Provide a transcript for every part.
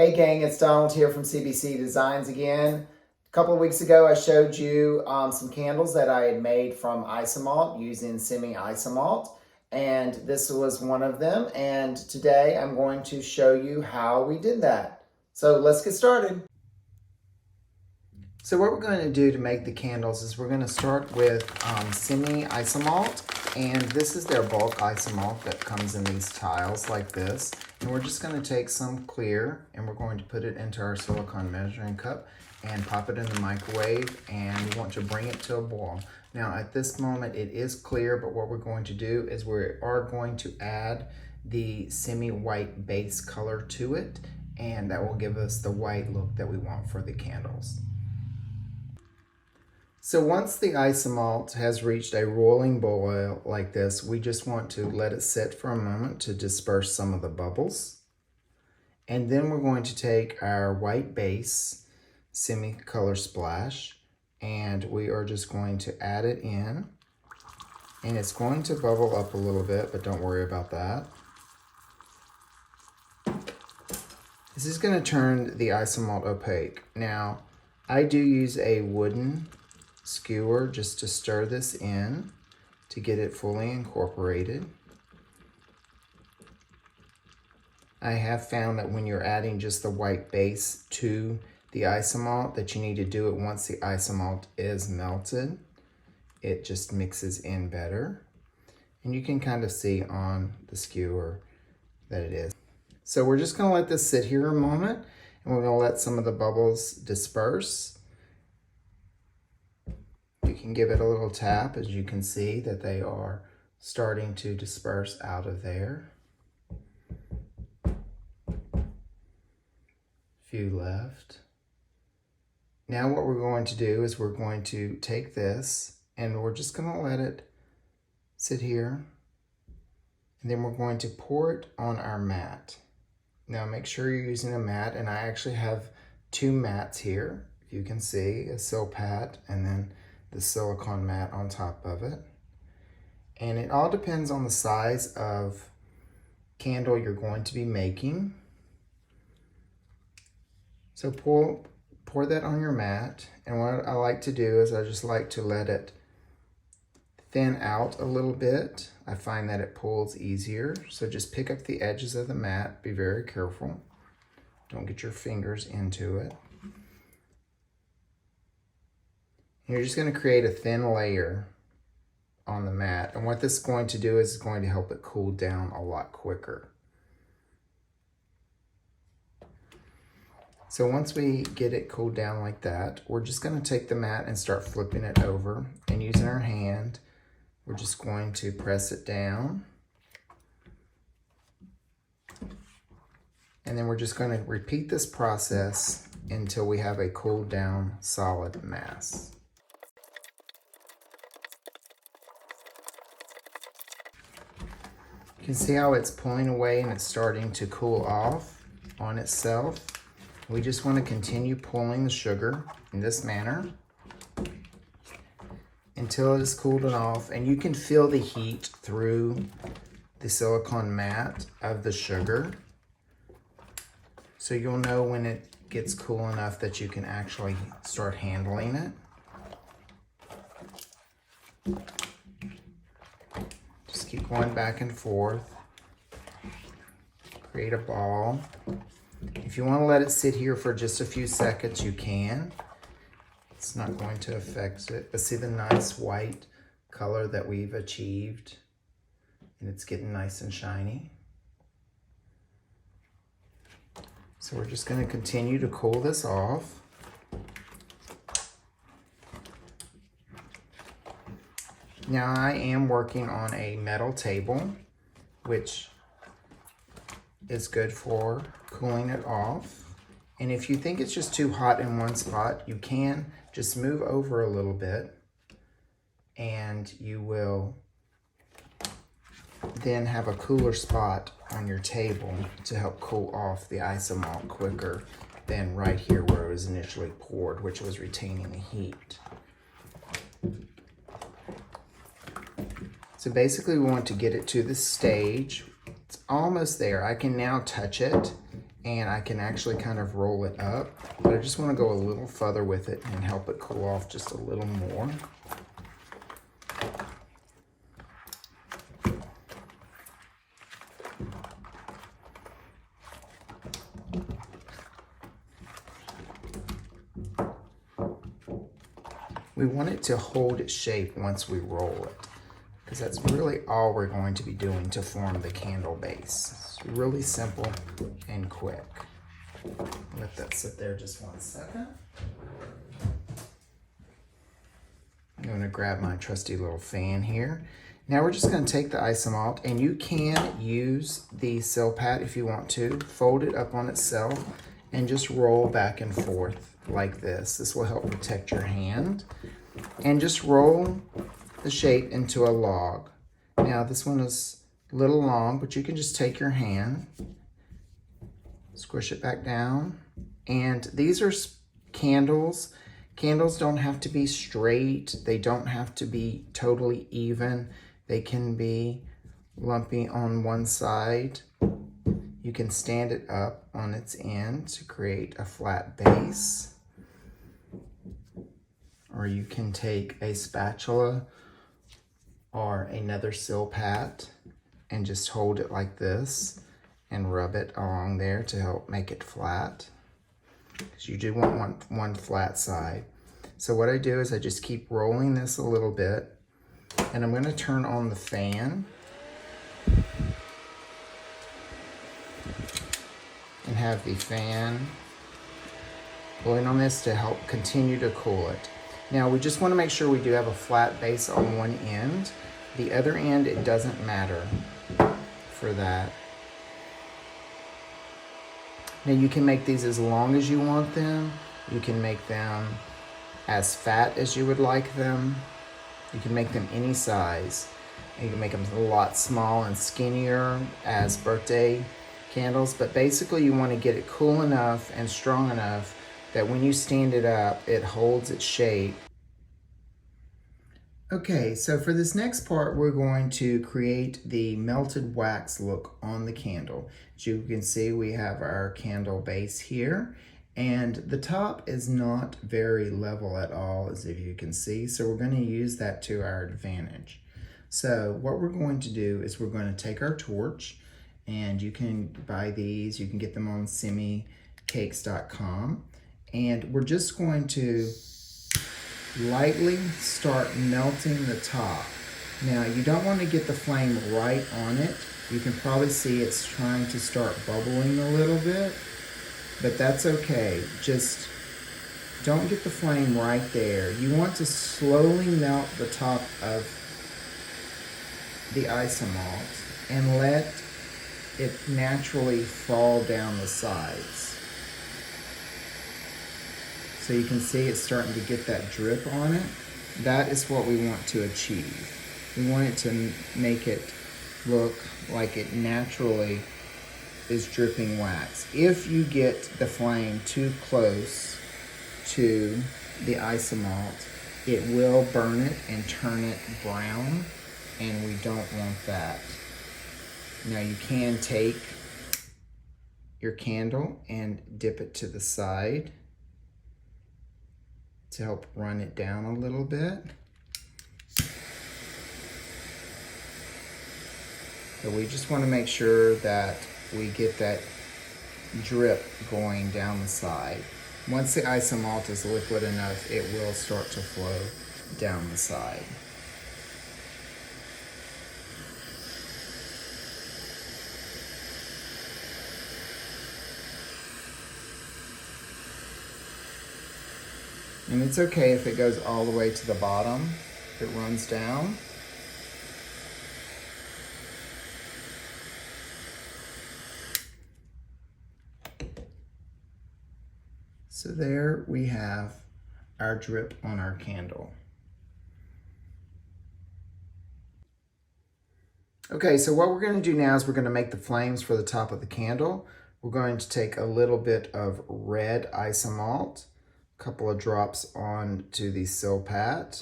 Hey gang, it's Donald here from CBC Designs again. A couple of weeks ago I showed you some candles that I had made from Isomalt using semi-Isomalt, and this was one of them, and today I'm going to show you how we did that. So let's get started. So what we're going to do to make the candles is we're going to start with semi-Isomalt, and this is their bulk Isomalt that comes in these tiles like this. And we're just going to take some clear and we're going to put it into our silicone measuring cup and pop it in the microwave, and we want to bring it to a boil. Now at this moment it is clear, but what we're going to do is we are going to add the semi-white base color to it, and that will give us the white look that we want for the candles. So once the Isomalt has reached a rolling boil like this, we just want to let it sit for a moment to disperse some of the bubbles. And then we're going to take our white base semi-color splash, and we are just going to add it in. And it's going to bubble up a little bit, but don't worry about that. This is going to turn the Isomalt opaque. Now, I do use a wooden skewer just to stir this in to get it fully incorporated. I have found that when you're adding just the white base to the Isomalt that you need to do it once the Isomalt is melted. It just mixes in better, and you can kind of see on the skewer that it is. So we're just going to let this sit here a moment, and we're going to let some of the bubbles disperse. You can give it a little tap, as you can see that they are starting to disperse out of there. Few left. Now what we're going to do is we're going to take this and we're just going to let it sit here, and then we're going to pour it on our mat. Now make sure you're using a mat, and I actually have two mats here. You can see a Silpat and then the silicone mat on top of it. And it all depends on the size of candle you're going to be making. So pour that on your mat, and what I like to do is I just like to let it thin out a little bit. I find that it pulls easier. So just pick up the edges of the mat, be very careful. Don't get your fingers into it. You're just going to create a thin layer on the mat, and what this is going to do is it's going to help it cool down a lot quicker. So once we get it cooled down like that, we're just going to take the mat and start flipping it over, and using our hand, we're just going to press it down. And then we're just going to repeat this process until we have a cooled down solid mass. You can see how it's pulling away and it's starting to cool off on itself. We just want to continue pulling the sugar in this manner until it is cooled off, and you can feel the heat through the silicone mat of the sugar. So you'll know when it gets cool enough that you can actually start handling it. Just keep going back and forth. Create a ball. If you want to let it sit here for just a few seconds, you can. It's not going to affect it. But see the nice white color that we've achieved? And it's getting nice and shiny. So we're just going to continue to cool this off. Now I am working on a metal table, which is good for cooling it off. And if you think it's just too hot in one spot, you can just move over a little bit, and you will then have a cooler spot on your table to help cool off the Isomalt quicker than right here where it was initially poured, which was retaining the heat. So basically we want to get it to the stage. It's almost there. I can now touch it and I can actually kind of roll it up, but I just want to go a little further with it and help it cool off just a little more. We want it to hold its shape once we roll it, because that's really all we're going to be doing to form the candle base. It's really simple and quick. Let that sit there just 1 second. I'm going to grab my trusty little fan here. Now we're just going to take the Isomalt, and you can use the sill pad if you want to. Fold it up on itself and just roll back and forth like this. This will help protect your hand. And just roll the shape into a log. Now this one is a little long, but you can just take your hand, squish it back down. And these are candles. Candles don't have to be straight. They don't have to be totally even. They can be lumpy on one side. You can stand it up on its end to create a flat base. Or you can take a spatula or another sill pad and just hold it like this and rub it along there to help make it flat. Because you do want one flat side. So what I do is I just keep rolling this a little bit, and I'm going to turn on the fan and have the fan blowing on this to help continue to cool it. Now we just want to make sure we do have a flat base on one end. The other end, it doesn't matter for that. Now you can make these as long as you want them. You can make them as fat as you would like them. You can make them any size. You can make them a lot small and skinnier as birthday candles, but basically you want to get it cool enough and strong enough that when you stand it up, it holds its shape. Okay, so for this next part, we're going to create the melted wax look on the candle. As you can see, we have our candle base here, and the top is not very level at all, as if you can see, so we're going to use that to our advantage. So what we're going to do is we're going to take our torch, and you can buy these, you can get them on simicakes.com, and we're just going to lightly start melting the top. Now you don't want to get the flame right on it. You can probably see it's trying to start bubbling a little bit, but that's okay. Just don't get the flame right there. You want to slowly melt the top of the Isomalt and let it naturally fall down the sides. So you can see it's starting to get that drip on it. That is what we want to achieve. We want it to make it look like it naturally is dripping wax. If you get the flame too close to the Isomalt, it will burn it and turn it brown, and we don't want that. Now you can take your candle and dip it to the side to help run it down a little bit. But we just want to make sure that we get that drip going down the side. Once the Isomalt is liquid enough, it will start to flow down the side. And it's okay if it goes all the way to the bottom, if it runs down. So there we have our drip on our candle. Okay, so what we're going to do now is we're going to make the flames for the top of the candle. We're going to take a little bit of red Isomalt, a couple of drops onto the sill pad,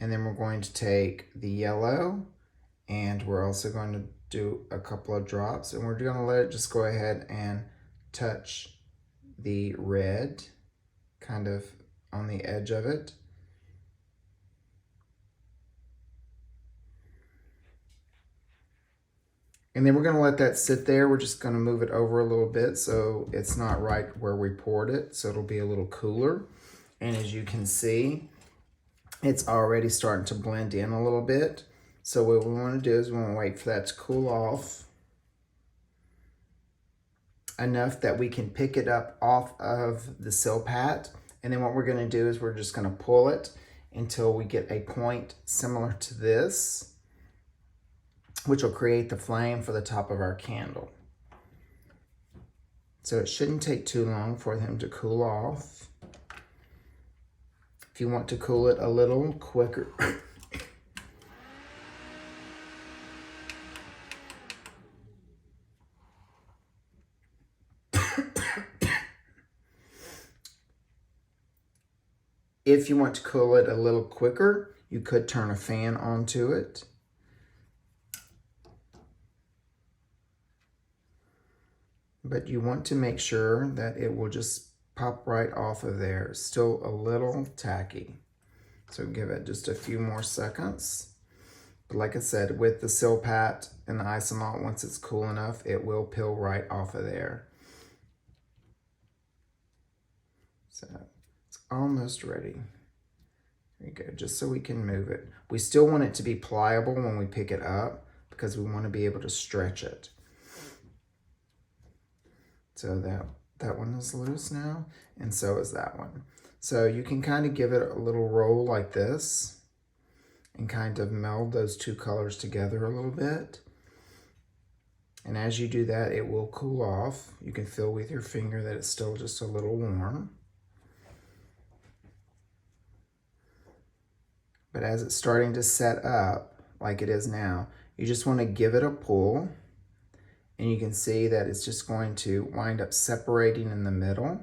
and then we're going to take the yellow, and we're also going to do a couple of drops, and we're gonna let it just go ahead and touch the red kind of on the edge of it. And then we're gonna let that sit there. We're just gonna move it over a little bit so it's not right where we poured it, so it'll be a little cooler. And as you can see, it's already starting to blend in a little bit. So what we wanna do is we wanna wait for that to cool off enough that we can pick it up off of the silpat. And then what we're gonna do is we're just gonna pull it until we get a point similar to this, which will create the flame for the top of our candle. So it shouldn't take too long for them to cool off. If you want to cool it a little quicker, if you want to cool it a little quicker, you could turn a fan onto it. But you want to make sure that it will just pop right off of there. Still a little tacky. So give it just a few more seconds. But like I said, with the silpat and the Isomalt, once it's cool enough, it will peel right off of there. So it's almost ready. There you go, just so we can move it. We still want it to be pliable when we pick it up because we want to be able to stretch it. So that one is loose now, and so is that one. So you can kind of give it a little roll like this and kind of meld those two colors together a little bit. And as you do that, it will cool off. You can feel with your finger that it's still just a little warm. But as it's starting to set up, like it is now, you just want to give it a pull. And you can see that it's just going to wind up separating in the middle.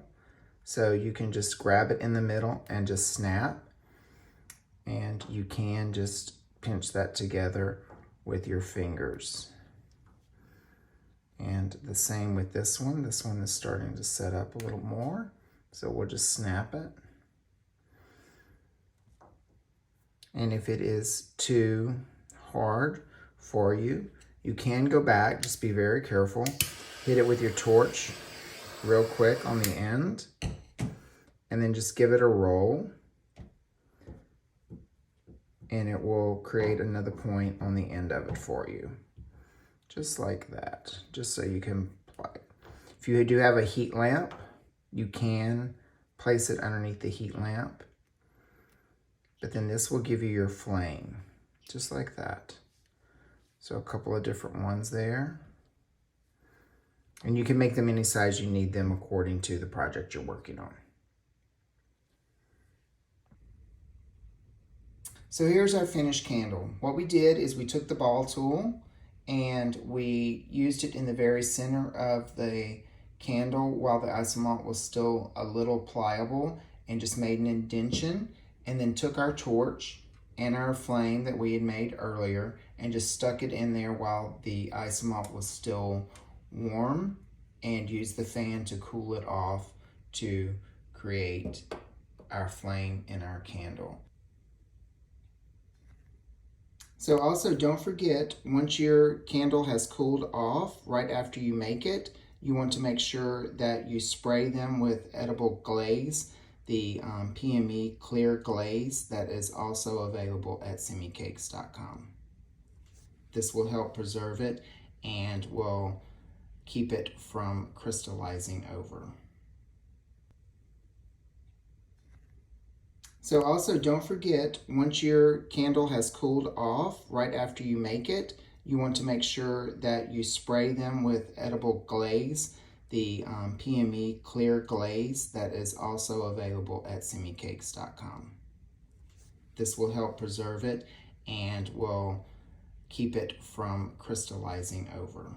So you can just grab it in the middle and just snap. And you can just pinch that together with your fingers. And the same with this one. This one is starting to set up a little more. So we'll just snap it. And if it is too hard for you, you can go back, just be very careful. Hit it with your torch real quick on the end, and then just give it a roll, and it will create another point on the end of it for you. Just like that, just so you can apply it. If you do have a heat lamp, you can place it underneath the heat lamp, but then this will give you your flame, just like that. So a couple of different ones there. And you can make them any size you need them according to the project you're working on. So here's our finished candle. What we did is we took the ball tool and we used it in the very center of the candle while the Isomalt was still a little pliable, and just made an indentation, and then took our torch and our flame that we had made earlier and just stuck it in there while the Isomalt was still warm, and used the fan to cool it off to create our flame in our candle. So also don't forget, once your candle has cooled off, right after you make it, you want to make sure that you spray them with edible glaze, the PME clear glaze that is also available at semicakes.com. This will help preserve it and will keep it from crystallizing over. So also don't forget, once your candle has cooled off, right after you make it, you want to make sure that you spray them with edible glaze, the PME clear glaze that is also available at semicakes.com. This will help preserve it and will keep it from crystallizing over.